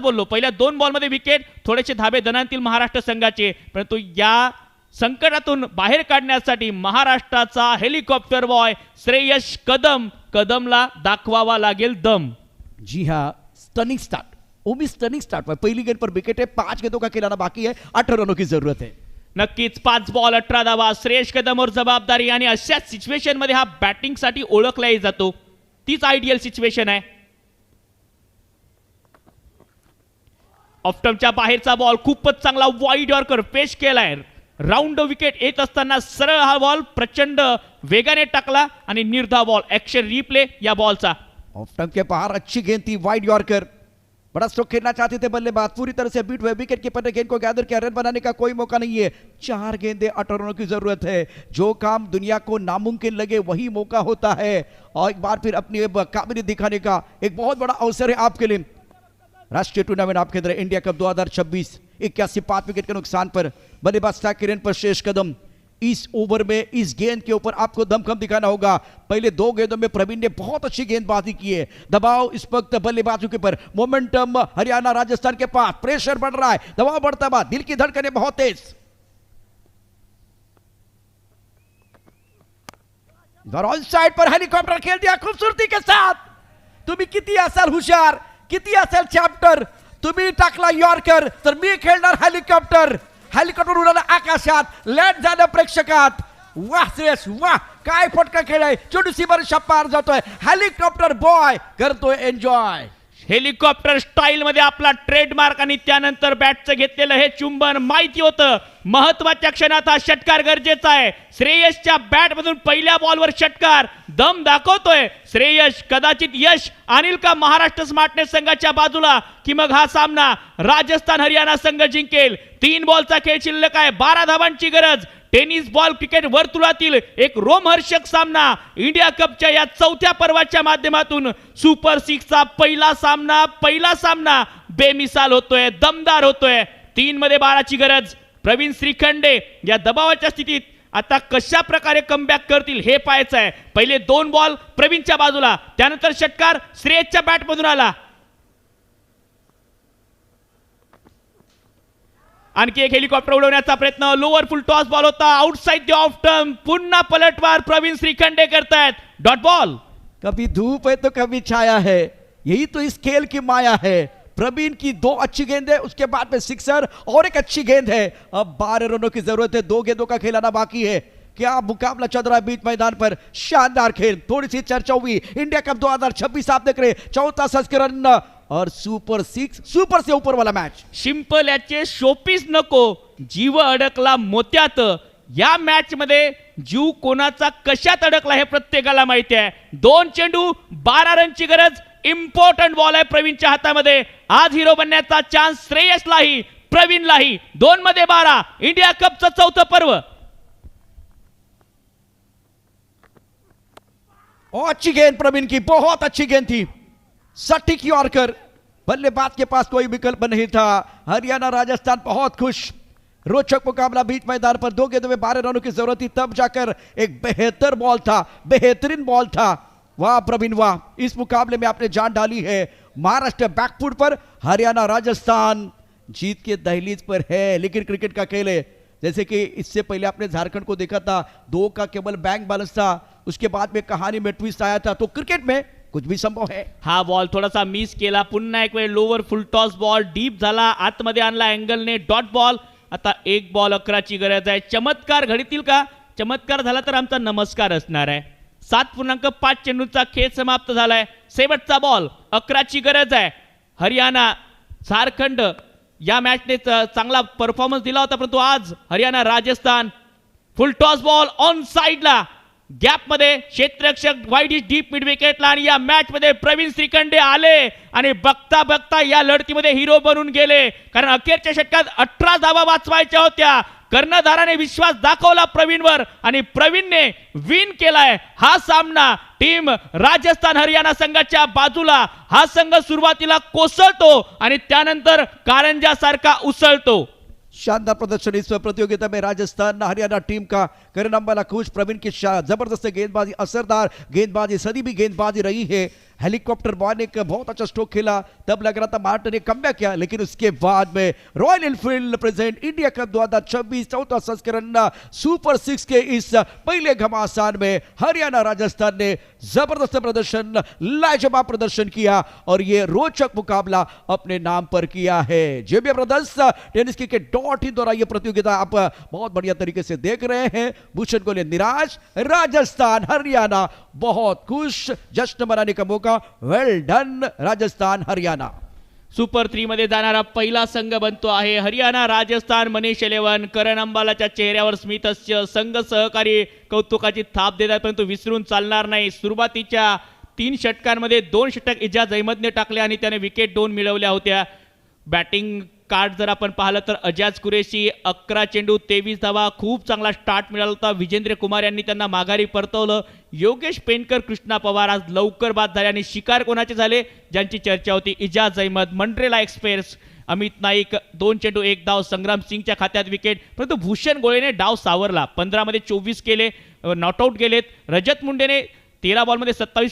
बोललो, पहिल्या 2 बॉलमध्ये विकेट, थोडेसे धाबे दणांतील महाराष्ट्र संघाचे, परंतु या संकटातून बाहेर काढण्यासाठी महाराष्ट्राचा हेलिकॉप्टर बॉय श्रेयस कदमला दाखवावा लागेल दम। जी हाँ, स्टनिंग स्टार्ट, वो भी स्टनिंग स्टार्ट। पहली गेंद पर विकेट है, 5 गेंदों का खिलाना बाकी है, 18 रनों की जरूरत है। नक्कीच 5 बॉल 18 धावा, श्रेयस कदमवर जबाबदारी आणि अशा सिच्युएशन मध्ये हा बॅटिंग साठी ओळखलाही जातो, तीच आयडियल सिच्युएशन आहे। ऑफ्टमच्या बाहेरचा बॉल खूपच चांगला वाईड यॉर्कर पेश केलाय, राऊंड विकेट येत असताना सरळ हा बॉल प्रचंड वेगाने टाकला आणि निर्धाव बॉल, ऍक्शन रिप्ले या बॉलचा। ऑफ्टम के बाहर अच्छी गेंद थी, वाइड यॉर्कर, बड़ा स्ट्रोक खेलना चाहते थे बल्लेबाज, पूरी तरह से बीट हुए, विकेट कीपर ने गेंद को गैदर किया, रन बनाने का कोई मौका नहीं है। 4 गेंदें 18 रनों की जरूरत है। जो काम दुनिया को नामुमकिन लगे वही मौका होता है, और एक बार फिर अपनी काबिलियत दिखाने का एक बहुत बड़ा अवसर है आपके लिए। राष्ट्रीय टूर्नामेंट आपके अंदर इंडिया कप 2026, 81 5 विकेट के नुकसान पर बल्लेबाज स्ट्राइक के रेंज पर श्रेयस कदम। इस ओवर में इस गेंद के ऊपर आपको दमखम दिखाना होगा। पहले 2 गेंदों में प्रवीण ने बहुत अच्छी गेंदबाजी की है। दबाव इस वक्त बल्लेबाजों के ऊपर, मोमेंटम हरियाणा राजस्थान के पास, प्रेशर बढ़ रहा है, दबाव बढ़ता हुआ, दिल की धड़कनें बहुत तेज। ऑन साइड पर हेलीकॉप्टर खेल दिया खूबसूरती के साथ। तुम्ही किती असाल हुशार, किती असेल चॅप्टर, तुम्ही टाकला यॉर्कर तर मी खेळणार हेलिकॉप्टर। हेलिकॉप्टर उडाला आकाशात, लँड झालं प्रेक्षकात। वाह श्रेयस वाह, काय फटका खेळाय, छोटीशी वर्षा पार जातोय, हेलिकॉप्टर बॉय करतोय एन्जॉय। हेलिकॉप्टर स्टाईल मध्ये आपला ट्रेडमार्क आणि त्यानंतर बॅटचं घेतलेलं हे चुंबन माहिती होतं, महत्वाच्या क्षणात हा षटकार गरजेचा आहे। श्रेयसच्या बॅट मधून पहिल्या बॉलवर षटकार, दम दाखवतोय श्रेयस, कदाचित यश आणील का महाराष्ट्र स्मार्टनेस संघाच्या बाजूला, की मग हा सामना राजस्थान हरियाणा संघ जिंकेल। 3 बॉलचा खेळ शिल्लक आहे, 12 धावांची गरज। टेनिस बॉल क्रिकेट वर्तुळातील एक रोमहर्षक सामना, इंडिया कपच्या या 4थ्या पर्वाच्या माध्यमातून सुपर 6चा पहिला सामना बेमिसाल होतोय, दमदार होतोय। 3 मध्ये 12ची गरज। प्रवीण श्रीखंडे या दबावाच्या स्थितीत आता कशा प्रकारे कमबॅक करतील हे पाहायचं आहे। पहिले 2 बॉल प्रवीणच्या बाजूला, त्यानंतर षटकार श्रेयसच्या बॅट मधून आला। आणखी एक हेलिकॉप्टर उडवण्याचा प्रयत्न, लोअर फुल टॉस बॉल होता, आउटसाइड द ऑफ टर्म, पुन्हा पलटवार प्रवीण श्रीखंडे करतायत, डॉट बॉल। कभी धूप है तो कभी छाया है, यही तो इस खेल की माया है। प्रवीण की 2 अच्छी गेंद है, उसके बाद में सिक्सर और एक अच्छी गेंद है। अब 12 रनों की जरूरत है, 2 गेंदों का खिलाना बाकी है। क्या मुकाबला चल रहा है बीच मैदान पर, शानदार खेल। थोड़ी सी चर्चा हुई, इंडिया कप 2026 आप देख रहे, 4था संस्करण और सुपर 6, सुपर से ऊपर वाला मैच। सिंपल याचे शोपीस नको, जीव अडकला मोत्यात। या मॅच मध्ये जीव कोणाचा कशात अडकला हे प्रत्येकाला माहिती आहे। 2 चेंडू 12 रनची गरज, इम्पॉर्टंट बॉल आहे प्रवीणच्या हातामध्ये। आज हिरो बनण्याचा चान्स श्रेयसलाही प्रवीणलाही। 2 मध्ये 12, इंडिया कपचं 4थं पर्व। अच्छी गेंद प्रवीण की, बहुत अच्छी गेंद थी, सटीक यॉर्कर, बल्लेबाज के पास कोई विकल्प नहीं था। हरियाणा राजस्थान बहुत खुश। रोचक मुकाबला बीच मैदान पर, 2 गेंदों में 12 रनों की जरूरत थी, तब जाकर एक बेहतर बॉल था, बेहतरीन बॉल था। वाह प्रवीण वाह, इस मुकाबले में आपने जान डाली है। महाराष्ट्र बैकफुट पर, हरियाणा राजस्थान जीत के दहलीज पर है। लेकिन क्रिकेट का खेल है, जैसे कि इससे पहले आपने झारखंड को देखा था, 2 का केवल बैंक बैलेंस था, उसके बाद में कहानी में ट्विस्ट आया था। तो क्रिकेट में कुछ भी संभव है। हा बॉल थोडासा मिस केला, पुन्हा एक वेळ लोअर फुल टॉस बॉल डीप झाला, आतमध्ये आणला अँगलने, डॉट बॉल। आता 1 बॉल 11ची गरज आहे। चमत्कार घडतील का? चमत्कार झाला तर आमचा नमस्कार असणार आहे। 7.5 चेंडूंचा खेळ समाप्त झालाय, शेवटचा बॉल, 11ची गरज आहे। हरियाणा झारखंड या मॅचने चांगला परफॉर्मन्स दिला होता, परंतु आज हरियाणा राजस्थान फुल टॉस बॉल ऑन साइडला, गॅप मध्ये क्षेत्ररक्षक वाईड डीप मिड विकेटला, आणि या मॅच मध्ये प्रवीण श्रीखंडे आले आणि बघता बघता या लढतीमध्ये हिरो बनून गेले। कारण अखेरच्या षटकात 18 धावा वाचवायच्या होत्या। कर्णधाराने विश्वास दाखवला प्रवीणवर आणि प्रवीणने विन केलाय हा सामना। टीम राजस्थान हरियाणा संघाच्या बाजूला हा संघ सुरुवातीला कोसळतो आणि त्यानंतर कारंजासारखा उसळतो। शानदार प्रदर्शन इस प्रतियोगिता में राजस्थान हरियाणा टीम का। करण अंबाला खुश, प्रवीण की जबरदस्त गेंदबाजी, असरदार गेंदबाजी, सदी भी गेंदबाजी रही है। हेलीकॉप्टर बॉल ने एक बहुत अच्छा स्ट्रोक खेला, तब लग रहा था मार्टिन ने कमबैक किया, लेकिन उसके बाद में royal Enfield present India cup 2026 चौथा संस्करण सुपर 6 के इस पहले घमासान में हरियाणा राजस्थान ने जबरदस्त प्रदर्शन, लाजवाब प्रदर्शन किया और ये रोचक मुकाबला अपने नाम पर किया है। JBM brothers tennis cricket .in द्वारा ये प्रतियोगिता आप बहुत बढ़िया तरीके से देख रहे हैं। भूषण गोले निराश, राजस्थान हरियाणा बहुत खुश, जश्न मनाने का मौका। वेल डन राजस्थान हरियाणा। सुपर 3 मध्ये जाणारा पहिला संघ बनतो आहे हरियाणा राजस्थान। मनीष 11 करण अंबालाच्या चेहऱ्यावर स्मितस्य संघ सहकारी कौतुकाची थाप देतात, परंतु विसरून चालणार नाही। सुरुवातीच्या 3 षटकांमध्ये 2 षटक इजाज अहमदने टाकले आणि त्याने विकेट 2 मिळवल्या होत्या। बॅटिंग कार्ड जर आपण पाहिलं तर अजाज कुरेशी 11 चेंडू 23 धावा, खूप चांगला स्टार्ट मिळाला होता। विजेंद्र कुमार यांनी त्यांना माघारी परतवलं। योगेश पेनकर, कृष्णा पवार आज लवकर बाद झाले आणि शिकार कोणाचे झाले ज्यांची चर्चा होती, इजाज अहमद, मंड्रेला एक्सप्रेस, अमित नाईक 2 चेंडू 1 धाव, संग्राम सिंगच्या खात्यात विकेट, परंतु भूषण गोळेने डाव सावरला। 15 मध्ये 24 केले, नॉट आउट गेलेत। रजत मुंडेने 13 बॉलमध्ये 27